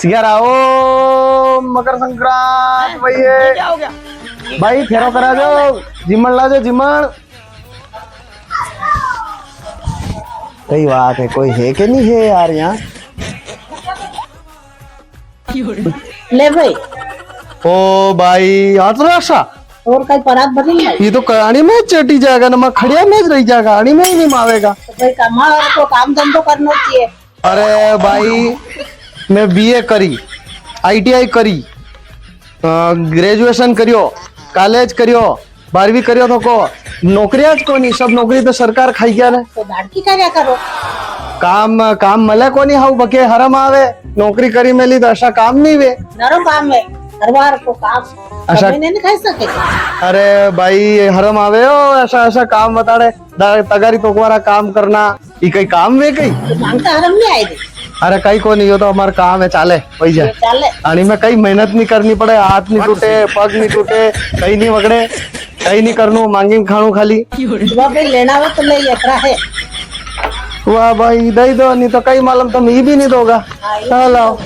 यार आओ मकर संक्रांत भाई है। क्या हो गया? भाई फेरो करा दो, जिमण ला दो जिमण। सही बात है, कोई है कि नहीं है यार यहाँ? ले भाई ओ भाई आत्रा और कई परात भरी नहीं ये तो कहानी में चटी जाएगा ना, मैं खड़िया में रही जाएगा, कहानी में ही नहीं मावेगा। तो भाई कमाओ तो काम धंधो करना चाहिए। अरे भाई मैं बीए करी, आईटीआई करी, ग्रेजुएशन करियो, कॉलेज करियो, 12वीं करियो तो को नौकरियां ज कोनी, सब नौकरी तो सरकार खाई गया ने। तो दाड़की क्या करो? काम मले कोनी हाउ बके हरम आवे, नौकरी करी मेली तो ऐसा काम नहीं वे। नरो काम है हरवार को काम अच्छा। कभी नहीं खाई सके। अरे भाई हरम आवे हो, ऐसा ऐसा काम बता रहे तगारी तोकवारा काम करना, ये कई काम वे कई? तो मांगता हरम नहीं आई थी। अरे कई को नहीं हो तो हमारा काम है, चाले वही जाए। चले आणि में कई मेहनत नहीं करनी पड़े, हाथ नहीं टूटे, पग नहीं टूटे, कहीं नहीं वगड़े, कहीं नहीं करनू, मांगी खाणू खाली। सुबह भाई लेना हो तो ले यात्रा है। वाह भाई दई दो, नहीं तो कई मालूम तुम ये भी नहीं दोगा। चलो